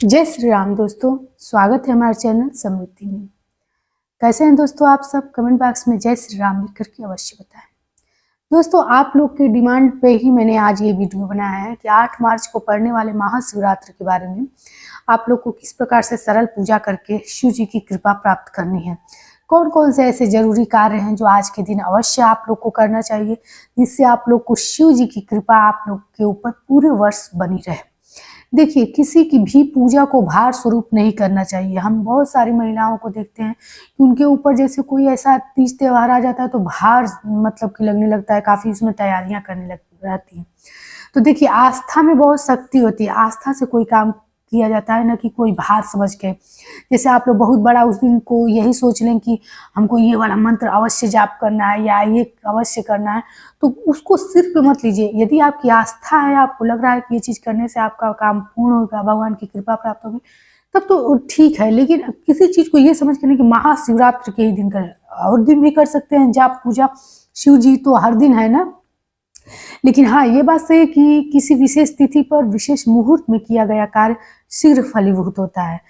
जय श्री राम दोस्तों, स्वागत है हमारे चैनल समृद्धि में। कैसे हैं दोस्तों आप सब? कमेंट बॉक्स में जय श्री राम लिख करके अवश्य बताएं। दोस्तों, आप लोग की डिमांड पे ही मैंने आज ये वीडियो बनाया है कि 8 मार्च को पड़ने वाले महाशिवरात्रि के बारे में आप लोग को किस प्रकार से सरल पूजा करके शिव जी की कृपा प्राप्त करनी है। कौन कौन से ऐसे जरूरी कार्य हैं जो आज के दिन अवश्य आप लोग को करना चाहिए, जिससे आप लोग को शिव जी की कृपा आप लोग के ऊपर पूरे वर्ष बनी रहे। देखिए, किसी की भी पूजा को भार स्वरूप नहीं करना चाहिए। हम बहुत सारी महिलाओं को देखते हैं कि उनके ऊपर जैसे कोई ऐसा तीज त्योहार आ जाता है तो भार मतलब कि लगने लगता है, काफ़ी उसमें तैयारियां करने लग रहती हैं। तो देखिए, आस्था में बहुत शक्ति होती है। आस्था से कोई काम किया जाता है, न कि कोई भार समझ के। जैसे आप लोग बहुत बड़ा उस दिन को यही सोच लें कि हमको ये वाला मंत्र अवश्य जाप करना है या ये अवश्य करना है, तो उसको सिर पे मत लीजिए। यदि आपकी आस्था है, आपको लग रहा है कि ये चीज़ करने से आपका काम पूर्ण होगा, भगवान की कृपा प्राप्त होगी, तब तो ठीक है। लेकिन किसी चीज़ को ये समझ कर नहीं कि महाशिवरात्रि के ही दिन करें, और दिन भी कर सकते हैं जाप पूजा। शिव जी तो हर दिन है ना। लेकिन हाँ, ये बात सही है कि किसी विशेष तिथि पर विशेष मुहूर्त में किया गया कार्य शीघ्र फलीभूत होता है।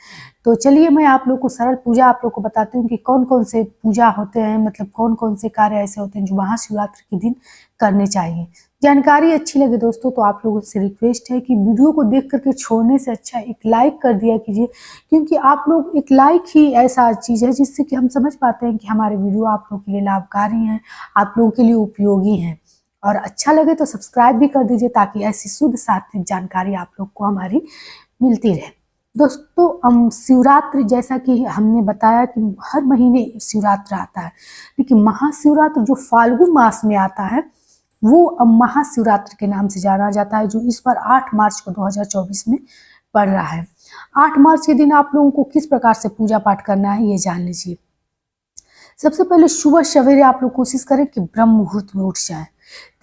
तो चलिए, मैं आप लोग को सरल पूजा आप लोग को बताती हूँ कि कौन कौन से पूजा होते हैं, मतलब कौन कौन से कार्य ऐसे होते हैं जो महाशिवरात्रि के दिन करने चाहिए। जानकारी अच्छी लगे दोस्तों तो आप लोगों से रिक्वेस्ट है कि वीडियो को देख करके छोड़ने से अच्छा एक लाइक कर दिया कीजिए, क्योंकि आप लोग एक लाइक ही ऐसा चीज़ है जिससे कि हम समझ पाते हैं कि हमारे वीडियो आप लोग के लिए लाभकारी हैं, आप लोगों के लिए उपयोगी हैं। और अच्छा लगे तो सब्सक्राइब भी कर दीजिए, ताकि ऐसी शुद्ध सात्विक जानकारी आप लोग को हमारी मिलती रहे। दोस्तों, शिवरात्रि जैसा कि हमने बताया कि हर महीने शिवरात्रि आता है, लेकिन महाशिवरात्रि जो फाल्गुन मास में आता है वो महाशिवरात्रि के नाम से जाना जाता है, जो इस बार 8 मार्च को 2024 में पड़ रहा है। 8 मार्च के दिन आप लोगों को किस प्रकार से पूजा पाठ करना है ये जान लीजिए। सबसे पहले सुबह सवेरे आप लोग कोशिश करें कि ब्रह्म मुहूर्त में उठ जाएं।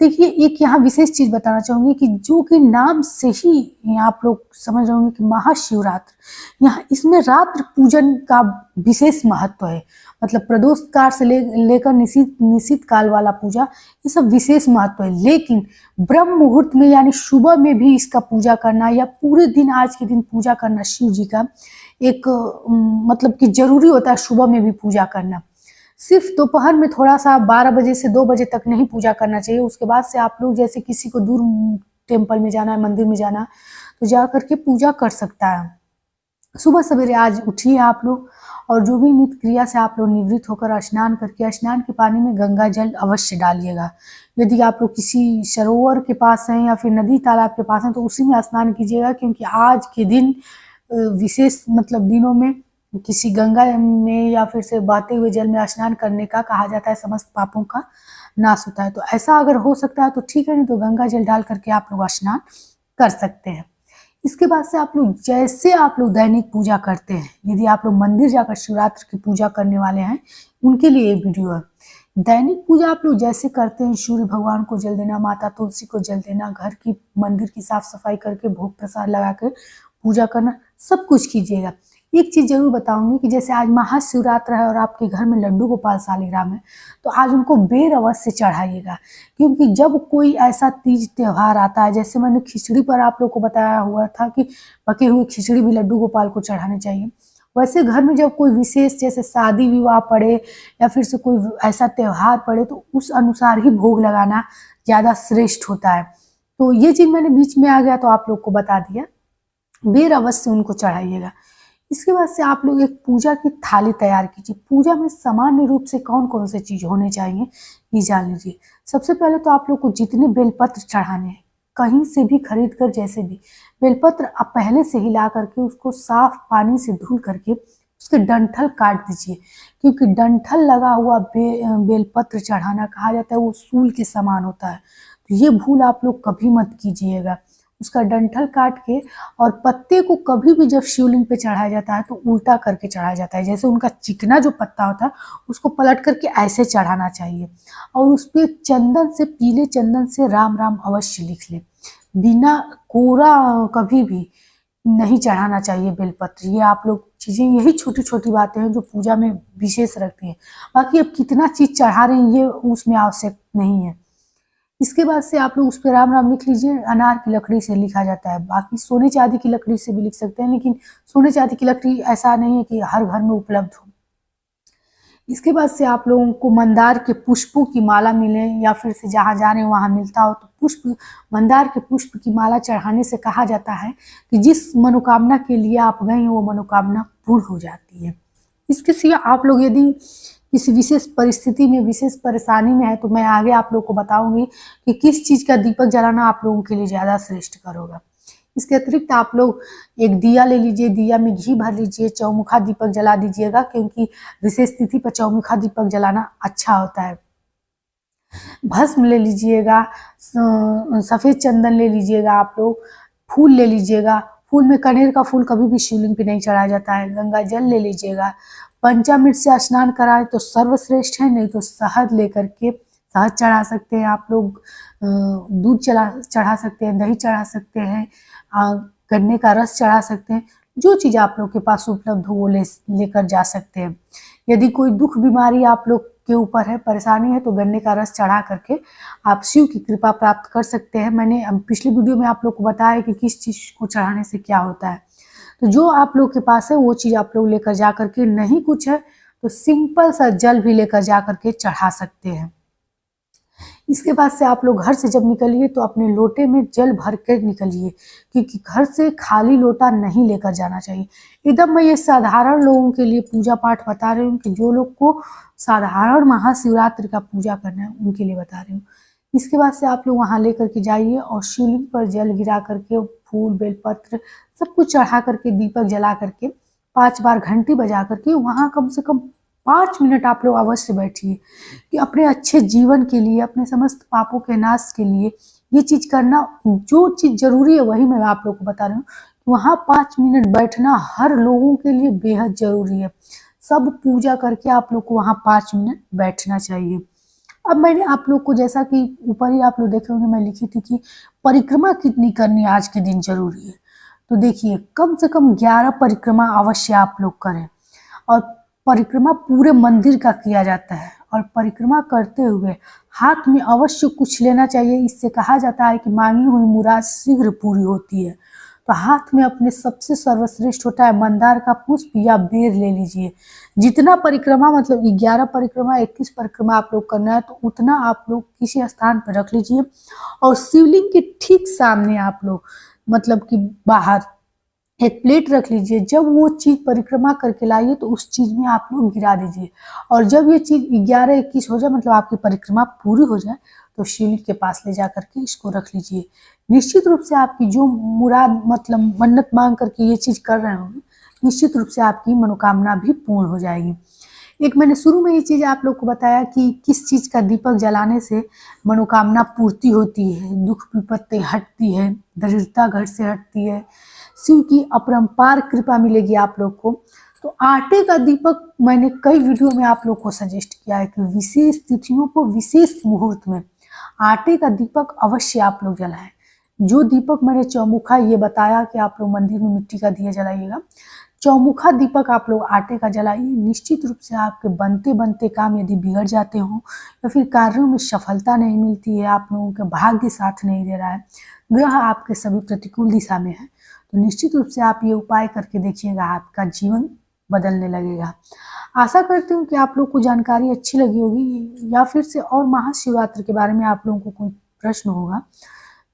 देखिए, एक यहाँ विशेष चीज बताना चाहूंगी कि जो कि नाम से ही आप लोग समझ रहे होंगे कि महाशिवरात्रि, यहाँ इसमें रात्रि पूजन का विशेष महत्व है। मतलब प्रदोष काल से लेकर निशित काल वाला पूजा, ये सब विशेष महत्व है। लेकिन ब्रह्म मुहूर्त में यानी सुबह में भी इसका पूजा करना या पूरे दिन आज के दिन पूजा करना शिव जी का एक मतलब कि जरूरी होता है। सुबह में भी पूजा करना, सिर्फ दोपहर में थोड़ा सा 12 बजे से 2 बजे तक नहीं पूजा करना चाहिए। उसके बाद से आप लोग जैसे किसी को दूर टेम्पल में जाना है, मंदिर में जाना है, तो जा करके पूजा कर सकता है। सुबह सवेरे आज उठिए आप लोग, और जो भी नित्य क्रिया से आप लोग निवृत्त होकर स्नान करके स्नान के पानी में गंगा जल अवश्य डालिएगा। यदि आप लोग किसी सरोवर के पास हैं या फिर नदी तालाब के पास हैं तो उसी में स्नान कीजिएगा, क्योंकि आज के दिन विशेष मतलब दिनों में किसी गंगा में या फिर से बहते हुए जल में स्नान करने का कहा जाता है, समस्त पापों का नाश होता है। तो ऐसा अगर हो सकता है तो ठीक है, नहीं तो गंगा जल डाल करके आप लोग स्नान कर सकते हैं। इसके बाद से आप लोग जैसे आप लोग दैनिक पूजा करते हैं, यदि आप लोग मंदिर जाकर शिवरात्रि की पूजा करने वाले हैं उनके लिए ये वीडियो है। दैनिक पूजा आप लोग जैसे करते हैं, सूर्य भगवान को जल देना, माता तुलसी को जल देना, घर की मंदिर की साफ सफाई करके भोग प्रसाद लगा कर पूजा करना, सब कुछ कीजिएगा। एक चीज जरूर बताऊंगी कि जैसे आज महाशिवरात्रि है और आपके घर में लड्डू गोपाल सालिग्राम है, तो आज उनको बेर अवश्य चढ़ाइएगा। क्योंकि जब कोई ऐसा तीज त्योहार आता है, जैसे मैंने खिचड़ी पर आप लोग को बताया हुआ था कि पके हुए खिचड़ी भी लड्डू गोपाल को चढ़ाने चाहिए, वैसे घर में जब कोई विशेष जैसे शादी विवाह पड़े या फिर से कोई ऐसा त्योहार पड़े, तो उस अनुसार ही भोग लगाना ज़्यादा श्रेष्ठ होता है। तो ये चीज़ मैंने बीच में आ गया तो आप लोग को बता दिया, बेर अवश्य उनको चढ़ाइएगा। इसके बाद से आप लोग एक पूजा की थाली तैयार कीजिए। पूजा में सामान्य रूप से कौन कौन से चीज़ होने चाहिए ये जान लीजिए। सबसे पहले तो आप लोग को जितने बेलपत्र चढ़ाने हैं, कहीं से भी खरीद कर, जैसे भी बेलपत्र आप पहले से ही ला करके उसको साफ पानी से धुल करके उसके डंठल काट दीजिए, क्योंकि डंठल लगा हुआ बेलपत्र चढ़ाना कहा जाता है वो सूल के समान होता है। तो ये भूल आप लोग कभी मत कीजिएगा। उसका डंठल काट के, और पत्ते को कभी भी जब शिवलिंग पे चढ़ाया जाता है तो उल्टा करके चढ़ाया जाता है। जैसे उनका चिकना जो पत्ता होता है उसको पलट करके ऐसे चढ़ाना चाहिए, और उस पर चंदन से, पीले चंदन से राम राम अवश्य लिख ले। बिना कोरा कभी भी नहीं चढ़ाना चाहिए बेलपत्र। ये आप लोग चीज़ें, यही छोटी छोटी बातें हैं जो पूजा में विशेष रखती हैं। बाकी अब कितना चीज़ चढ़ा रहे हैं ये उसमें आवश्यक नहीं है। इसके बाद से आप लोग उस पर राम राम लिख लीजिए। अनार की लकड़ी से लिखा जाता है, बाकी सोने चांदी की लकड़ी से भी लिख सकते हैं, लेकिन सोने चांदी की लकड़ी ऐसा नहीं है कि हर घर में उपलब्ध हो। इसके बाद से आप लोगों को मंदार के पुष्पों की माला मिले या फिर से जहाँ जा रहे हैं वहाँ मिलता हो, तो पुष्प, मंदार के पुष्प की माला चढ़ाने से कहा जाता है कि जिस मनोकामना के लिए आप गए हैं वो मनोकामना पूर्ण हो जाती है। इसके सिवा आप लोग यदि किसी विशेष परिस्थिति में, विशेष परेशानी में है, तो मैं आगे आप लोग को बताऊंगी कि किस चीज़ का दीपक जलाना आप लोगों के लिए ज़्यादा श्रेष्ठकर होगा। इसके अतिरिक्त आप लोग एक दिया ले लीजिए, दिया में घी भर लीजिए, चौमुखा दीपक जला दीजिएगा, क्योंकि विशेष तिथि पर चौमुखा दीपक जलाना अच्छा होता है। भस्म ले लीजिएगा, सफ़ेद चंदन ले लीजिएगा, आप लोग फूल ले लीजिएगा। फूल में कनेर का फूल कभी भी शिवलिंग पे नहीं चढ़ाया जाता है। गंगा जल ले लीजिएगा। पंचामृत से स्नान कराए तो सर्वश्रेष्ठ है, नहीं तो शहद लेकर के शहद चढ़ा सकते हैं आप लोग, दूध चढ़ा सकते हैं, दही चढ़ा सकते हैं, गन्ने का रस चढ़ा सकते हैं। जो चीज़ आप लोग के पास उपलब्ध हो वो लेकर जा सकते हैं। यदि कोई दुख बीमारी आप लोग के ऊपर है, परेशानी है, तो गन्ने का रस चढ़ा करके आप शिव की कृपा प्राप्त कर सकते हैं। मैंने पिछले वीडियो में आप लोग को बताया कि किस चीज़ को चढ़ाने से क्या होता है। तो जो आप लोग के पास है वो चीज़ आप लोग लेकर जा करके, नहीं कुछ है तो सिंपल सा जल भी लेकर जा करके चढ़ा सकते हैं। इसके बाद से आप लोग घर से जब निकलिए तो अपने लोटे में जल भर कर निकलिए, क्योंकि घर से खाली लोटा नहीं लेकर जाना चाहिए। एकदम मैं ये साधारण लोगों के लिए पूजा पाठ बता रही हूँ, कि जो लोग को साधारण महाशिवरात्रि का पूजा करना है उनके लिए बता रही हूँ। इसके बाद से आप लोग वहाँ लेकर के जाइए और शिवलिंग पर जल गिरा करके, फूल बेलपत्र सब कुछ चढ़ा करके, दीपक जला करके 5 बार घंटी बजा करके वहाँ कम से कम 5 मिनट आप लोग अवश्य बैठिए, कि अपने अच्छे जीवन के लिए, अपने समस्त पापों के नाश के लिए ये चीज़ करना। जो चीज़ जरूरी है वही मैं आप लोग को बता रही हूँ। वहाँ 5 मिनट बैठना हर लोगों के लिए बेहद जरूरी है। सब पूजा करके आप लोग को वहाँ 5 मिनट बैठना चाहिए। अब मैंने आप लोग को, जैसा कि ऊपर ही आप लोग देखे होंगे, मैं लिखी थी कि परिक्रमा कितनी करनी आज के दिन जरूरी है। तो देखिए, कम से कम 11 परिक्रमा अवश्य आप लोग करें, और परिक्रमा पूरे मंदिर का किया जाता है। और परिक्रमा करते हुए हाथ में अवश्य कुछ लेना चाहिए। इससे कहा जाता है कि मांगी हुई मुराद शीघ्र पूरी होती है। तो हाथ में अपने सबसे सर्वश्रेष्ठ होता है मंदार का पुष्प या बेर ले लीजिए। जितना परिक्रमा, मतलब 11 परिक्रमा, 21 परिक्रमा आप लोग करना है, तो उतना आप लोग किसी स्थान पर रख लीजिए, और शिवलिंग के ठीक सामने आप लोग, मतलब कि बाहर एक प्लेट रख लीजिए। जब वो चीज़ परिक्रमा करके लाइए तो उस चीज़ में आप लोग गिरा दीजिए, और जब ये चीज़ 11-21 हो जाए, मतलब आपकी परिक्रमा पूरी हो जाए, तो शिवलिंग के पास ले जा करके इसको रख लीजिए। निश्चित रूप से आपकी जो मुराद, मतलब मन्नत मांग करके ये चीज़ कर रहे होंगे, निश्चित रूप से आपकी मनोकामना भी पूर्ण हो जाएगी। एक मैंने शुरू में ये चीज़ आप लोग को बताया कि किस चीज़ का दीपक जलाने से मनोकामना पूर्ति होती है, दुख विपत्ति हटती है, दरिद्रता घर से हटती है, शिव की अपरंपार कृपा मिलेगी आप लोग को। तो आटे का दीपक मैंने कई वीडियो में आप लोग को सजेस्ट किया है कि विशेष तिथियों को, विशेष मुहूर्त में आटे का दीपक अवश्य आप लोग जलाएं। जो दीपक मैंने चौमुखा ये बताया कि आप लोग मंदिर में मिट्टी का दिया जलाइएगा, चौमुखा दीपक आप लोग आटे का जलाइए। निश्चित रूप से आपके बनते बनते काम यदि बिगड़ जाते हों, या फिर कार्यों में सफलता नहीं मिलती है, आप लोगों के भाग्य साथ नहीं दे रहा है, ग्रह आपके सभी प्रतिकूल दिशा में है, तो निश्चित रूप से आप ये उपाय करके देखिएगा, आपका जीवन बदलने लगेगा। आशा करती हूँ कि आप लोग को जानकारी अच्छी लगी होगी, या फिर से और महाशिवरात्रि के बारे में आप लोगों को कोई प्रश्न होगा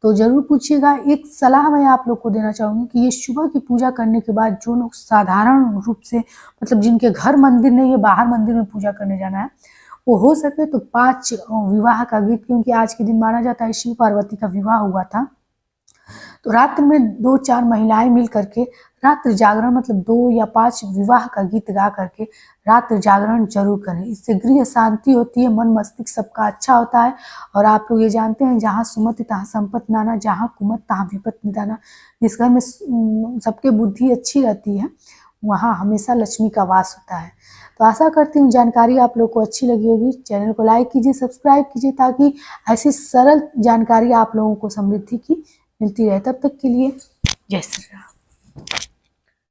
तो जरूर पूछिएगा। एक सलाह मैं आप लोग को देना चाहूँगी कि ये सुबह की पूजा करने के बाद जो लोग साधारण रूप से, मतलब जिनके घर मंदिर नहीं है, बाहर मंदिर में पूजा करने जाना है, वो हो सके तो 5 विवाह का गीत, क्योंकि आज के दिन माना जाता है शिव पार्वती का विवाह हुआ था, तो रात्र में 2-4 महिलाएं मिल करके रात्रि जागरण, मतलब 2 या 5 विवाह का गीत गा करके रात्रि जागरण जरूर करें। इससे गृह शांति होती है, मन मस्तिष्क सबका अच्छा होता है। और आप लोग ये जानते हैं, जहाँ सुमति तहाँ संपत्ति नाना, जहाँ कुमत तहाँ विपत निदाना। जिस घर में सबके बुद्धि अच्छी रहती है वहाँ हमेशा लक्ष्मी का वास होता है। तो आशा करती हूँ जानकारी आप लोग को अच्छी लगी होगी। चैनल को लाइक कीजिए, सब्सक्राइब कीजिए, ताकि ऐसी सरल जानकारी आप लोगों को समृद्धि की मिलती रहे। तब तक के लिए जय श्री राम।